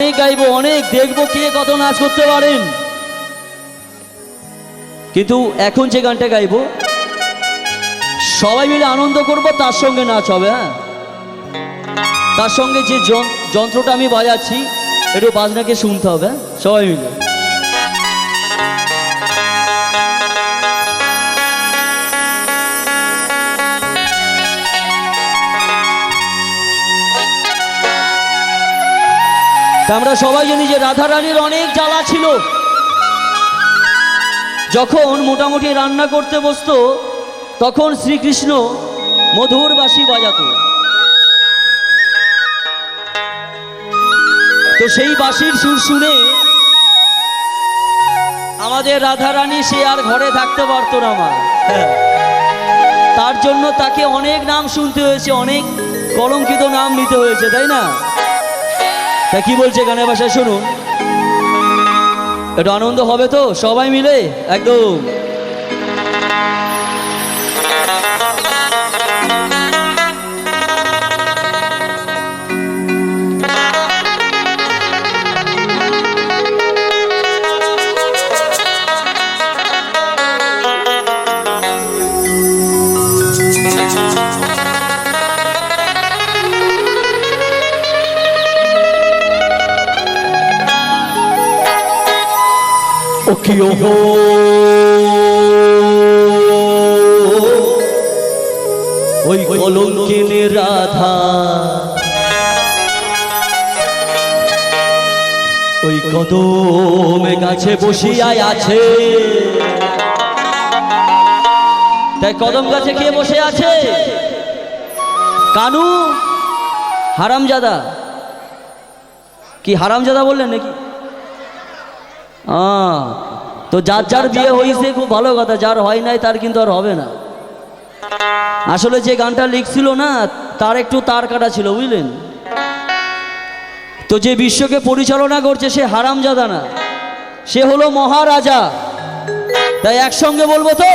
অনেক গাইবো, অনেক দেখবো কে কত নাচ করতে পারেন। কিন্তু এখন যে গানটা গাইবো সবাই মিলে আনন্দ করব, তার সঙ্গে নাচ হবে। হ্যাঁ, তার সঙ্গে যে যন্ত্রটা আমি বাজাচ্ছি একটু বাজনাকে শুনতে হবে সবাই মিলে। আমরা সবাই জানি যে রাধা রানীর অনেক জ্বালা ছিল। যখন মোটামুটি রান্না করতে বসতো তখন শ্রীকৃষ্ণ মধুর বাঁশি বাজাতো। তো সেই বাঁশির সুর শুনে আমাদের রাধা রানী সে আর ঘরে থাকতে পারতো না মা। তার জন্য তাকে অনেক নাম শুনতে হয়েছে, অনেক কলঙ্কিত নাম নিতে হয়েছে, তাই না? তা কি বলছে গানের ভাষায় শুনুন, একটু আনন্দ হবে তো সবাই মিলে একদম। ও কি ওহো ওই কলঙ্কিনী রাধা, ওই কদম গাছে বসিয়াই আছে। তাই কদম গাছে কে বসে আছে? কানু হারামজাদা। কি হারামজাদা বললেন নাকি? তো যার যার বিয়ে হয়েছে খুব ভালো কথা, যার হয় নাই তার কিন্তু আর হবে না। আসলে যে গানটা লিখছিল না তার একটু তার কাটা ছিল, বুঝলেন? তো যে বিশ্বকে পরিচালনা করছে সে হারামজাদা না, সে হলো মহারাজা। তাই একসঙ্গে বলবো তো,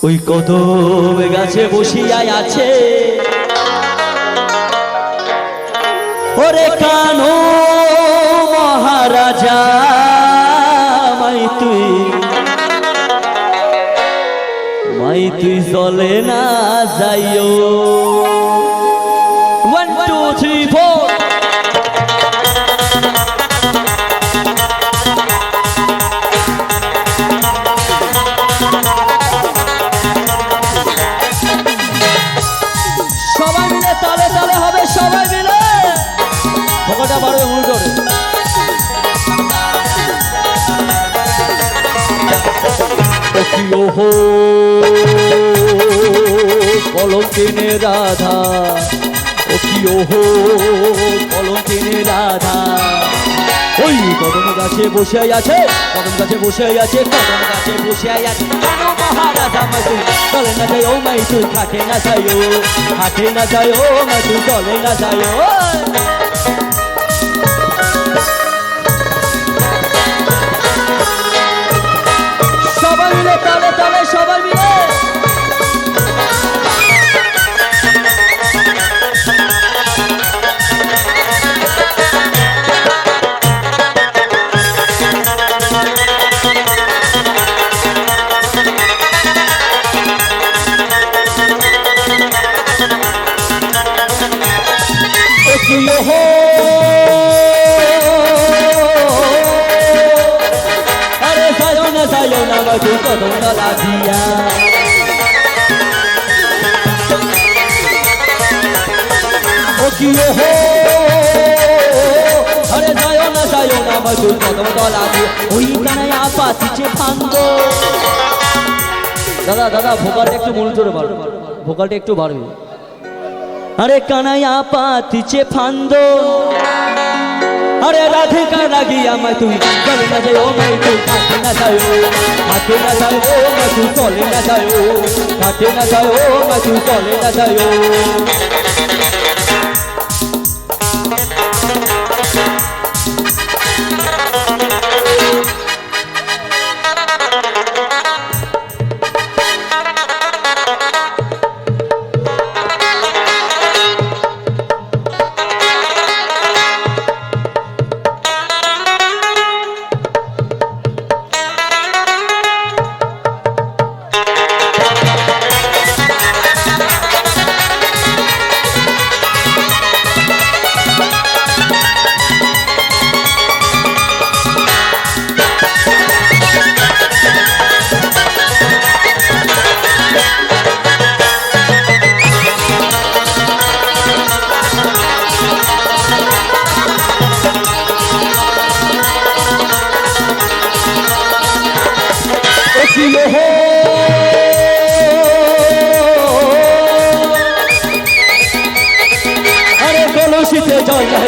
ওই কদম গাছে বসিয়াই আছে ওরে কানো মহারাজা, মাই তুই চলে না যাইও। 1 2 3 4 সবাই মিলে তালে তালে হবে, সবাই মিলে ভোকাটা বাড়বে মূল করে। ওহো কলঙ্কিনী রাধা, ও কি ওহো কলঙ্কিনী রাধা, ওই কদম গাছে বসে আছে, কদম গাছে বসে আছে, কদম গাছে বসে আছে। কেন মহারাজা মাই তুই চলে না যাই, ও মাই তুই খাটে না যাই, ও খাটে না যাই, ও মাই তুই চলে না যাই। সবাই মিলে তালে তালে, সবাই মিলে কদম তলা দিয়া, ও কি ওহো আরে যায় না তুই কদম তলা দিয়া, ওই কানাইয়া পাতিছে ফান্দ। দাদা দাদা ভোকালটা একটু মূল জোরে বাড়বে, ভোকালটা একটু বাড়বে। আরে কানাইয়া পাতিছে ফান্দ, আরে রাধিকা লাগি আমায় তুই চলে না যাই, ও মাই তুই খাটে না যাই, ও খাটে না যাই, ও মাই তুই চলে না যাই, ও খাটে না যাই, ও মাই তুই চলে না যাই।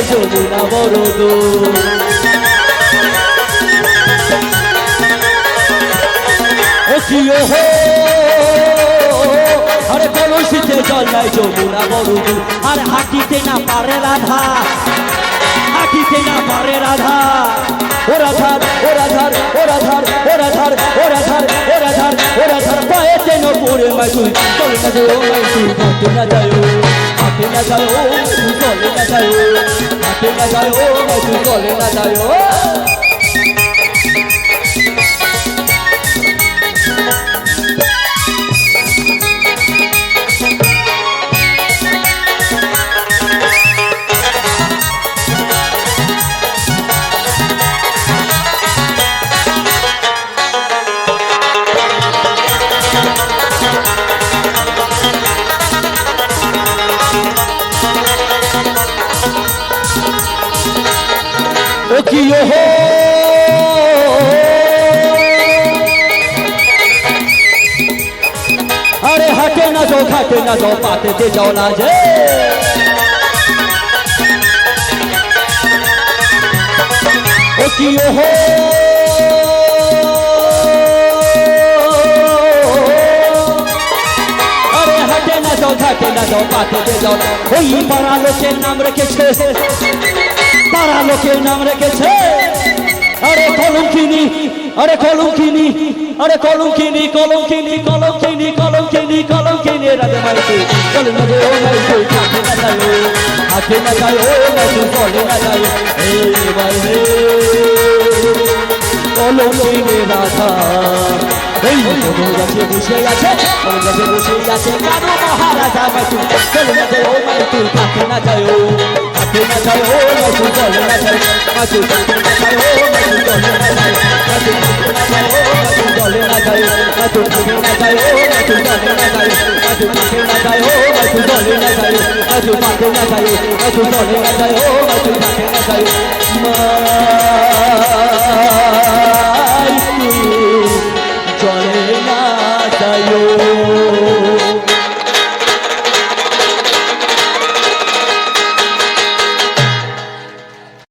যমুনা বড় দূর ও কি ওহো আরে কলসিতে জল নাই যমুনা বড় দূর আর হাঁটিতে না পারে রাধা হাঁটিতে না পারে রাধা ও রাধার ও রাধার ও রাধার ও রাধার ও রাধার ও রাধার ও রাধার পায়েতে ন পড়ে মাই তুই চলে না যায় ও মাই তুই হাঁটে না যায় ও হাঁটে না যায় ও তুই চলে না যায় ও হাঁটে না যায় ও মাই তুই চলে না যায় ও ও কি ওহো আরে হাটে না যাও ঘাটে না যাও পাতেতে যাও না যে ও কি ওহো আরে হাটে না যাও ঘাটে না যাও পাতেতে যাও ওই পাড়া লোকের নাম রেখেছে পাড়া লোকের নাম রেখেছে আরে কলঙ্কিনী আরে কলঙ্কিনী আরে কলঙ্কিনী কলঙ্কিনী কলঙ্কিনী কলঙ্কিনী কলঙ্কিনী রাধে মাইকে চলে না ও মাইকে হাতে না যায় ও হাতে না যায় ও মাইকে চলে না যায় হে ভাই হে কলঙ্কিনী রাধা এই কদম গাছে বসে আছে কদম গাছে বসে আছে কারো মহারাজা মাইকে চলে না ও মাইকে হাতে না যায় ও হাতে না যায় ও মাইকে চলে না যায় মাইকে চলে না যায় ও মাইকে চলে না যায় মাইকে চলে না যায় মাইকে চলে না যায় মাইকে চলে না যায় মাইকে চলে না যায় মাইকে চলে না যায় মাইকে চলে না যায় মাইকে চলে না যায় মাইকে চলে না যায় মাই চলে না যায়